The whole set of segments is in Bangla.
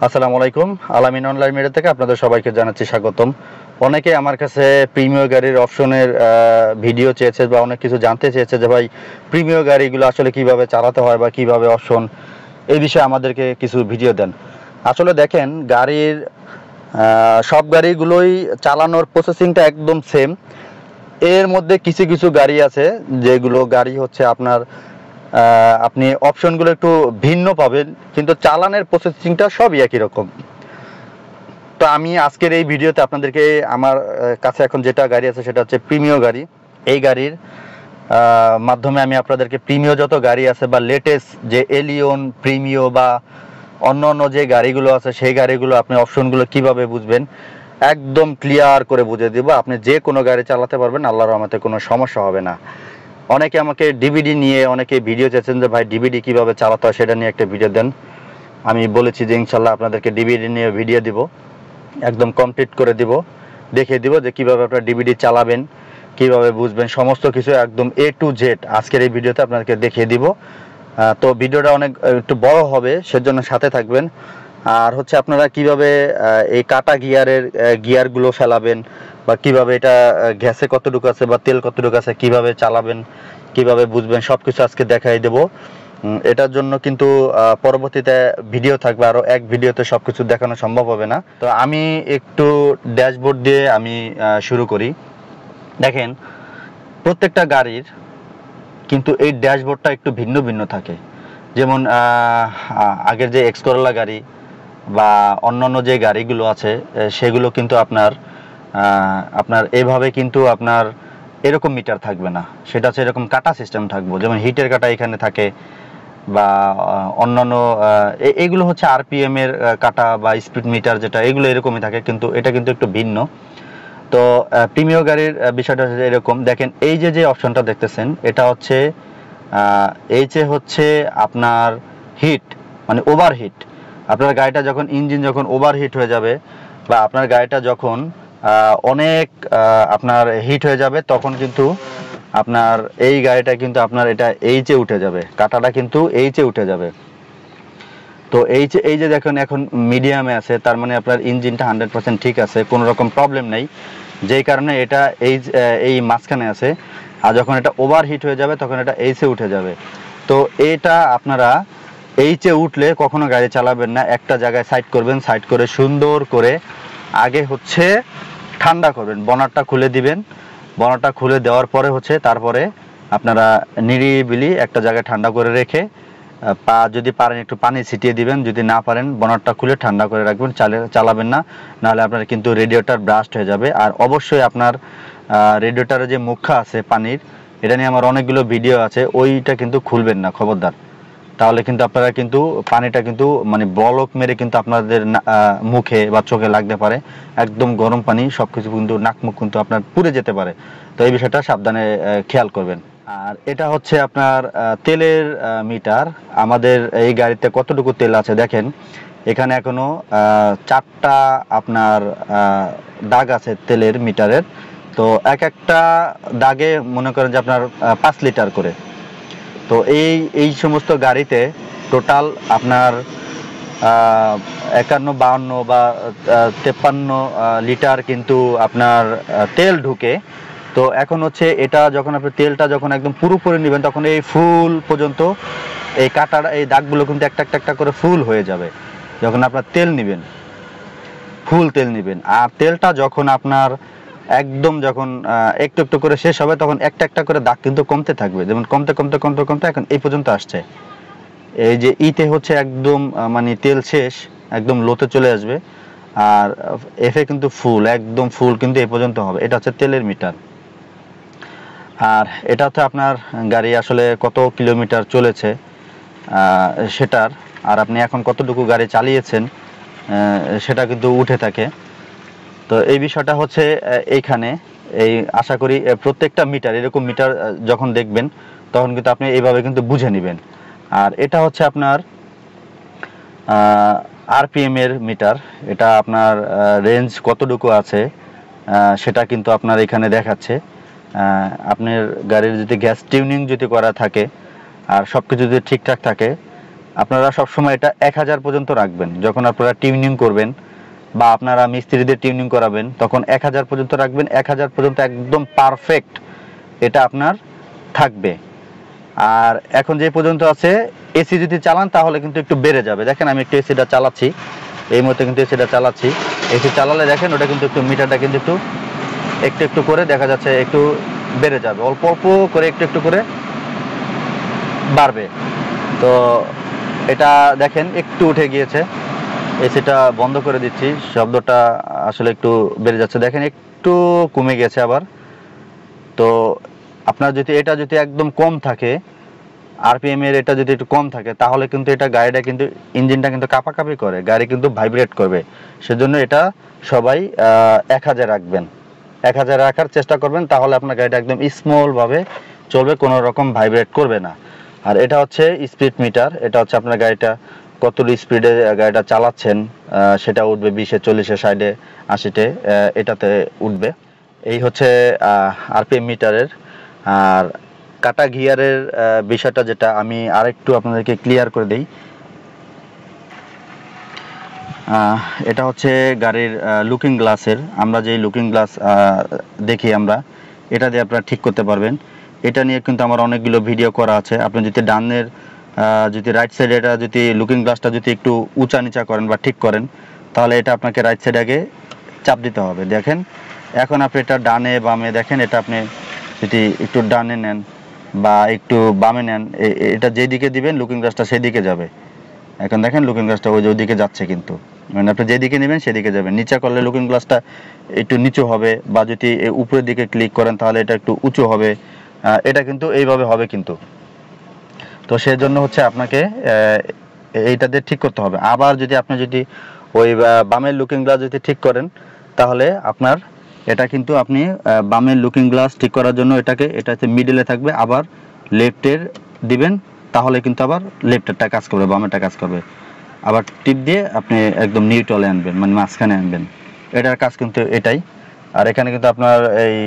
আসসালামু আলাইকুম। আলামিন অনলাইন মিডিয়া থেকে আপনাদের সবাইকে জানাচ্ছি স্বাগতম। অনেকে আমার কাছে প্রিমিয় গাড়ির অপশনের ভিডিও চেয়েছে বা অনেক কিছু জানতে চেয়েছে যে ভাই প্রিমিয় গাড়িগুলো আসলে কিভাবে চালাতে হয় বা কিভাবে অপশন, এই বিষয়ে আমাদেরকে কিছু ভিডিও দেন। আসলে দেখেন, গাড়ির সব গাড়িগুলোই চালানোর প্রসেসিংটা একদম সেম। এর মধ্যে কিছু কিছু গাড়ি আছে যেগুলো গাড়ি হচ্ছে আপনার আপনি অপশনগুলো একটু ভিন্ন পাবেন, কিন্তু চালানের প্রসেসিংটা সবই একই রকম। তো আমি আজকের এই ভিডিওতে আপনাদেরকে আমার কাছে এখন যেটা গাড়ি আছে সেটা হচ্ছে প্রিমিয় গাড়ি। এই গাড়ির মাধ্যমে আমি আপনাদেরকে প্রিমিয় যত গাড়ি আছে বা লেটেস্ট যে এলিয়ন প্রিমিয় বা অন্য অন্য যে গাড়িগুলো আছে সেই গাড়িগুলো আপনি অপশনগুলো কিভাবে বুঝবেন একদম ক্লিয়ার করে বুঝিয়ে দিব। আপনি যে কোনো গাড়ি চালাতে পারবেন, আল্লাহর রহমতে কোনো সমস্যা হবে না। অনেকে আমাকে ডিভিডি নিয়ে অনেকে ভিডিও চেয়েছেন যে ভাই ডিভিডি কিভাবে চালাতে হয় সেটা নিয়ে একটা ভিডিও দেন। আমি বলেছি যে ইনশাল্লাহ আপনাদেরকে ডিভিডি নিয়ে ভিডিও দিব, একদম কমপ্লিট করে দিব, দেখিয়ে দিব যে কিভাবে আপনারা ডিভিডি চালাবেন, কিভাবে বুঝবেন, সমস্ত কিছু একদম এ টু জেড আজকের এই ভিডিওতে আপনাদেরকে দেখিয়ে দিব। তো ভিডিওটা অনেক একটু বড় হবে, সেজন্য সাথে থাকবেন। আর হচ্ছে আপনারা কিভাবে এই কাটা গিয়ারগুলো ফেলাবেন বা কিভাবে এটা গ্যাসে কতটুকু আছে বা তেল কতটুকু আছে কিভাবে চালাবেন, কিভাবে বুঝবেন, সব কিছু আজকে দেখাই দেব। এটার জন্য কিন্তু পরবর্তীতে ভিডিও থাকবে, আরও এক ভিডিওতে সব কিছু দেখানো সম্ভব হবে না। তো আমি একটু ড্যাশবোর্ড দিয়ে আমি শুরু করি। দেখেন, প্রত্যেকটা গাড়ির কিন্তু এই ড্যাশবোর্ডটা একটু ভিন্ন ভিন্ন থাকে। যেমন আগের যে এক্সকোরোলা গাড়ি বা অন্যান্য যে গাড়িগুলো আছে সেগুলো কিন্তু আপনার এভাবে কিন্তু আপনার এরকম মিটার থাকবে না, সেটা হচ্ছে এরকম কাটা সিস্টেম থাকবে। যেমন হিটের কাটা এখানে থাকে বা অন্যান্য এইগুলো হচ্ছে আরপিএম এর কাটা বা স্পিড মিটার, যেটা এগুলো এরকমই থাকে, কিন্তু এটা কিন্তু একটু ভিন্ন। তো প্রিমিয় গাড়ির বিষয়টা হচ্ছে এরকম। দেখেন, এই যে অপশনটা দেখতেছেন এটা হচ্ছে হচ্ছে আপনার হিট, মানে ওভারহিট। আপনার গাড়িটা যখন ইঞ্জিন যখন ওভারহিট হয়ে যাবে বা আপনার গাড়িটা যখন অনেক আপনার হিট হয়ে যাবে, তখন কিন্তু আপনার এই গাড়িটা কিন্তু আপনার এটা এইচে উঠে যাবে, কাটাটা কিন্তু এইচে উঠে যাবে। তো এই যে দেখুন এখন মিডিয়ামে আছে, তার মানে আপনার ইঞ্জিনটা 100% ঠিক আছে, কোনো রকম প্রবলেম নেই, যেই কারণে এটা এই মাঝখানে আছে। আর যখন এটা ওভারহিট হয়ে যাবে তখন এটা এইচে উঠে যাবে। তো এটা আপনারা এইচে উঠলে কখনো গাড়ি চালাবেন না, একটা জায়গায় সাইড করবেন, সাইড করে সুন্দর করে আগে হচ্ছে ঠান্ডা করবেন, বনারটা খুলে দিবেন। বনারটা খুলে দেওয়ার পরে হচ্ছে তারপরে আপনারা নিরিবিলি একটা জায়গায় ঠান্ডা করে রেখে যদি পারেন একটু পানি ছিটিয়ে দিবেন, যদি না পারেন বনারটা খুলে ঠান্ডা করে রাখবেন, চালাবেন না, নাহলে আপনার কিন্তু রেডিয়েটর ব্রাস্ট হয়ে যাবে। আর অবশ্যই আপনার রেডিয়েটরের যে মুখা আছে পানির, এটা নিয়ে আমার অনেকগুলো ভিডিও আছে, ওইটা কিন্তু খুলবেন না খবরদার, তাহলে কিন্তু আপনারা কিন্তু পানিটা কিন্তু মানে বলক মেরে কিন্তু আপনাদের মুখে বা চোখে লাগতে পারে। একদম গরম পানি, সব কিছু কিন্তু নাক মুখ কিন্তু আপনার পুড়ে যেতে পারে। তো এই বিষয়টা সাবধানে খেয়াল করবেন। আর এটা হচ্ছে আপনার তেলের মিটার। আমাদের এই গাড়িতে কতটুকু তেল আছে দেখেন, এখানে এখনো 4টা আপনার দাগ আছে তেলের মিটারের। তো এক একটা দাগে মনে করেন যে আপনার 5 লিটার করে। তো এই সমস্ত গাড়িতে টোটাল আপনার 51, 52 বা 53 লিটার কিন্তু আপনার তেল ঢুকে। তো এখন হচ্ছে এটা যখন আপনি তেলটা যখন একদম পুরোপুরি নেবেন, তখন এই ফুল পর্যন্ত এই কাটার এই দাগগুলো কিন্তু একটা একটা একটা করে ফুল হয়ে যাবে যখন আপনার তেল নেবেন, ফুল তেল নেবেন। আর তেলটা যখন আপনার একদম যখন একটু একটু করে শেষ হবে, তখন একটা একটা করে দাগ কিন্তু কমতে থাকবে, যেমন কমতে কমতে কমতে কমতে এখন এই পর্যন্ত আসছে। এই যে ইতে হচ্ছে একদম মানে তেল শেষ, একদম লোতে চলে আসবে। আর এফে কিন্তু ফুল, একদম ফুল কিন্তু এই পর্যন্ত হবে। এটা হচ্ছে তেলের মিটার। আর এটা হচ্ছে আপনার গাড়ি আসলে কত কিলোমিটার চলেছে সেটার, আর আপনি এখন কতটুকু গাড়ি চালিয়েছেন সেটা কিন্তু উঠে থাকে। তো এই বিষয়টা হচ্ছে এইখানে এই আশা করি প্রত্যেকটা মিটার, এরকম মিটার যখন দেখবেন তখন কিন্তু আপনি এইভাবে কিন্তু বুঝে নেবেন। আর এটা হচ্ছে আপনার আরপিএম এর মিটার। এটা আপনার রেঞ্জ কতটুকু আছে সেটা কিন্তু আপনার এখানে দেখাচ্ছে। আপনার গাড়ির যদি গ্যাস টিউনিং যদি করা থাকে আর সব কিছু যদি ঠিকঠাক থাকে, আপনারা সবসময় এটা 1000 পর্যন্ত রাখবেন। যখন আপনারা টিউনিং করবেন বা আপনারা মিস্ত্রিদের টিউনিং করাবেন তখন 1000 পর্যন্ত রাখবেন। 1000 পর্যন্ত একদম পারফেক্ট এটা আপনার থাকবে। আর এখন যে পর্যন্ত আছে, এসি যদি চালান তাহলে কিন্তু একটু বেড়ে যাবে। দেখেন আমি একটু এসিটা চালাচ্ছি, এই মুহূর্তে কিন্তু এসিটা চালাচ্ছি। এসি চালালে দেখেন ওটা কিন্তু একটু মিটারটা কিন্তু একটু একটু একটু করে দেখা যাচ্ছে একটু বেড়ে যাবে, অল্প অল্প করে একটু একটু করে বাড়বে। তো এটা দেখেন একটু উঠে গিয়েছে, এসিটা বন্ধ করে দিচ্ছি, শব্দটা আসলে একটু বেড়ে যাচ্ছে, দেখেন একটু কমে গেছে আবার। তো আপনার যদি এটা যদি একদম কম থাকে, আরপিএম এর এটা যদি একটু কম থাকে তাহলে কিন্তু এটা গাড়িটা কিন্তু ইঞ্জিনটা কিন্তু কাঁপাকাঁপি করে, গাড়ি কিন্তু ভাইব্রেট করবে। সেজন্য এটা সবাই 1000 রাখবেন, 1000 রাখার চেষ্টা করবেন, তাহলে আপনার গাড়িটা একদম স্মলভাবে চলবে, কোনো রকম ভাইব্রেট করবে না। আর এটা হচ্ছে স্পিড মিটার, এটা হচ্ছে আপনার গাড়িটা কত স্পিডে গাড়িটা চালাচ্ছেন সেটা উঠবে, 20-এ 40-এ 60-এ 80-তে এটাতে উঠবে। এই হচ্ছে আরপিএম মিটারের। আর কাটা গিয়ারের বিষয়টা যেটা আমি আরেকটু আপনাদেরকে ক্লিয়ার করে দিই। এটা হচ্ছে গাড়ির লুকিং গ্লাসের, আমরা যে লুকিং গ্লাস দেখি আমরা, এটা দিয়ে আপনারা ঠিক করতে পারবেন। এটা নিয়ে কিন্তু আমার অনেকগুলো ভিডিও করা আছে। আপনি যদি ডানের যদি রাইট সাইডে এটা যদি লুকিং গ্লাসটা যদি একটু উঁচা নিচা করেন বা ঠিক করেন, তাহলে এটা আপনাকে রাইট সাইডে আগে চাপ দিতে হবে। দেখেন এখন আপনি এটা ডানে বামে দেখেন, এটা আপনি যদি একটু ডানে নেন বা একটু বামে নেন, এটা যেদিকে দিবেন লুকিং গ্লাসটা সেদিকে যাবে। এখন দেখেন লুকিং গ্লাসটা ওই যে ওইদিকে যাচ্ছে, কিন্তু মানে আপনি যেদিকে নেবেন সেদিকে যাবেন। নিচে করলে লুকিং গ্লাসটা একটু নিচু হবে, বা যদি উপরের দিকে ক্লিক করেন তাহলে এটা একটু উঁচু হবে। এটা কিন্তু এইভাবে হবে কিন্তু। তো সেজন্য হচ্ছে আপনাকে এইটাতে ঠিক করতে হবে। আবার যদি আপনি যদি ওই বামের লুকিং গ্লাস যদি ঠিক করেন, তাহলে আপনার এটা কিন্তু আপনি বামের লুকিং গ্লাস ঠিক করার জন্য এটা হচ্ছে মিডলে থাকবে, আবার লেফটের দিবেন, তাহলে কিন্তু আবার লেফটেরটা কাজ করবে, বামেরটা কাজ করবে। আবার টিপ দিয়ে আপনি একদম নিউট্রালে আনবেন, মানে মাঝখানে আনবেন। এটার কাজ কিন্তু এটাই। আর এখানে কিন্তু আপনার এই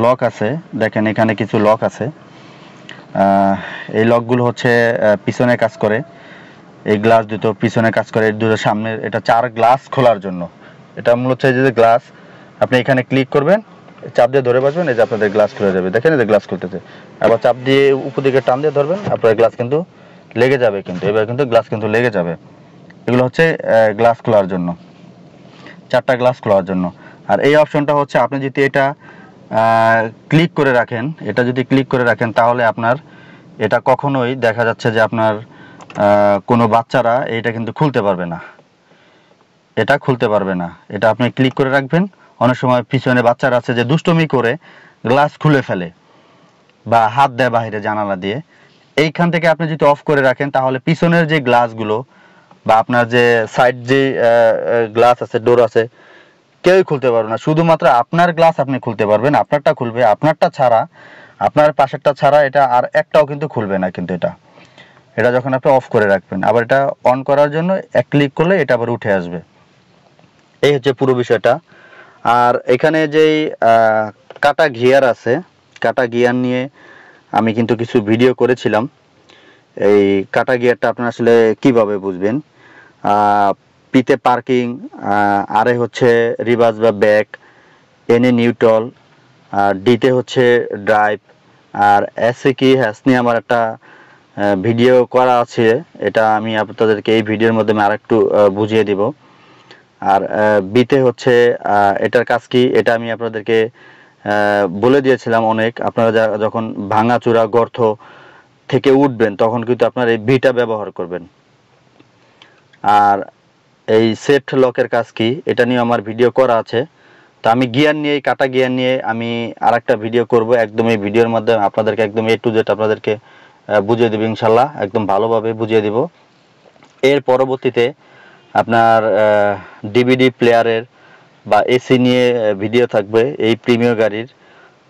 লক আছে, দেখেন এখানে কিছু লক আছে। এই লকগুলো হচ্ছে পিছনে কাজ করে, এই গ্লাস দুটো পিছনে কাজ করে, দুটো সামনের, এটা 4 গ্লাস খোলার জন্য। এটা মূলত এই যে গ্লাস, আপনি এখানে ক্লিক করবেন, চাপ দিয়ে ধরে বসবেন, এই যে আপনাদের গ্লাস খুলে যাবে। দেখেন এই যে গ্লাস খুলতেছে, আবার চাপ দিয়ে উপর দিকে টান দিয়ে ধরবেন, আপনার গ্লাস কিন্তু লেগে যাবে, কিন্তু এবার কিন্তু গ্লাস কিন্তু লেগে যাবে। এগুলো হচ্ছে গ্লাস খোলার জন্য, 4টা গ্লাস খোলার জন্য। আর এই অপশনটা হচ্ছে আপনি যদি এটা ক্লিক করে রাখেন, এটা যদি ক্লিক করে রাখেন তাহলে আপনার এটা কখনোই দেখা যাচ্ছে যে আপনার কোনো বাচ্চারা এটা কিন্তু খুলতে পারবে না, এটা খুলতে পারবে না। এটা আপনি ক্লিক করে রাখবেন। অনেক সময় পিছনে বাচ্চারা আছে যে দুষ্টুমি করে গ্লাস খুলে ফেলে বা হাত দেয় বাইরে জানালা দিয়ে, এইখান থেকে আপনি যদি অফ করে রাখেন তাহলে পিছনের যে গ্লাসগুলো বা আপনার যে সাইড যে গ্লাস আছে, ডোর আছে, কেউই খুলতে পারবে না। শুধুমাত্র আপনার গ্লাস আপনি খুলতে পারবেন, আপনারটা খুলবে, আপনারটা ছাড়া, আপনার পাশেরটা ছাড়া এটা আর একটাও কিন্তু খুলবে না। কিন্তু এটা যখন আপনি অফ করে রাখবেন, আবার এটা অন করার জন্য এক ক্লিক করলে এটা আবার উঠে আসবে। এই হচ্ছে পুরো বিষয়টা। আর এখানে যেই কাটা গিয়ার আছে, কাটা গিয়ার নিয়ে আমি কিন্তু কিছু ভিডিও করেছিলাম। এই কাটা গিয়ারটা আপনারা আসলে কিভাবে বুঝবেন, পিতে পার্কিং, আরে হচ্ছে রিভার্স বা ব্যাক, এনে নিউট্রাল, আর ডিতে হচ্ছে ড্রাইভ, আর এসে কি হ্যাস নিয়ে আমার একটা ভিডিও করা আছে, এটা আমি আপনাদেরকে এই ভিডিওর মাধ্যমে আরেকটু বুঝিয়ে দিব। আর বিতে হচ্ছে এটার কাজ কি, এটা আমি আপনাদেরকে বলে দিয়েছিলাম অনেক। আপনারা যখন ভাঙাচোরা গর্ত থেকে উঠবেন তখন কিন্তু আপনার এই বিটা ব্যবহার করবেন। আর এই সেফট লকের কাজ কি, এটা নিয়ে আমার ভিডিও করা আছে। তো আমি গিয়ার নিয়ে, কাটা গিয়ার নিয়ে আমি আরেকটা ভিডিও করব, একদম এই ভিডিওর মাধ্যমে আপনাদেরকে একদম এ টু জেড আপনাদেরকে বুঝিয়ে দেব ইনশাল্লাহ, একদম ভালোভাবে বুঝিয়ে দেব। এর পরবর্তীতে আপনার ডিভিডি প্লেয়ারের বা এসি নিয়ে ভিডিও থাকবে এই প্রিমিয়ার গাড়ির,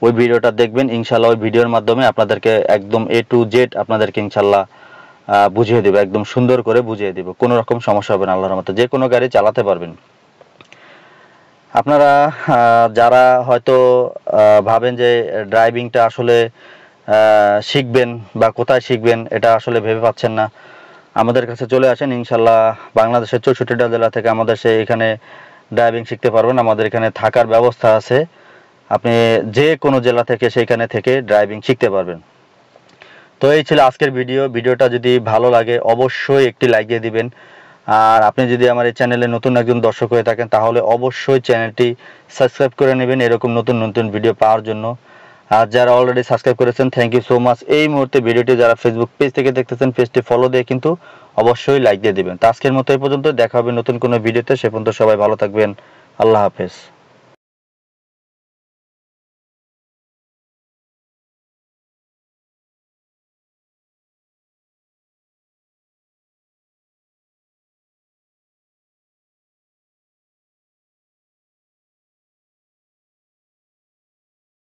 ওই ভিডিওটা দেখবেন ইনশাল্লাহ। ওই ভিডিওর মাধ্যমে আপনাদেরকে একদম এ টু জেড আপনাদেরকে ইনশাল্লাহ বুঝিয়ে দেবো, একদম সুন্দর করে বুঝিয়ে দেবো, কোনো রকম সমস্যা হবে না আল্লাহর রহমতে, যে কোনো গাড়ি চালাতে পারবেন। আপনারা যারা হয়তো ভাবেন যে ড্রাইভিংটা আসলে শিখবেন বা কোথায় শিখবেন এটা আসলে ভেবে পাচ্ছেন না, আমাদের কাছে চলে আসেন। ইনশাল্লাহ বাংলাদেশের 64টা জেলা থেকে আমাদের এখানে ড্রাইভিং শিখতে পারবেন। আমাদের এখানে থাকার ব্যবস্থা আছে, আপনি যে কোনো জেলা থেকে সেইখানে থেকে ড্রাইভিং শিখতে পারবেন। তো এই ছিল আজকের ভিডিওটা যদি ভালো লাগে অবশ্যই একটি লাইক দিয়ে দিবেন। আর আপনি যদি আমার এই চ্যানেলে নতুন একজন দর্শক হয়ে থাকেন তাহলে অবশ্যই চ্যানেলটি সাবস্ক্রাইব করে নেবেন এরকম নতুন নতুন ভিডিও পাওয়ার জন্য। আর যারা অলরেডি সাবস্ক্রাইব করেছেন থ্যাংক ইউ সো মাচ। এই মুহূর্তে ভিডিওটি যারা ফেসবুক পেজ থেকে দেখতেছেন পেজটি ফলো দিয়ে কিন্তু অবশ্যই লাইক দিয়ে দিবেন। তো আজকের মতো এই পর্যন্ত, দেখা হবে নতুন কোনো ভিডিওতে। সে পর্যন্ত সবাই ভালো থাকবেন। আল্লাহ হাফেজ।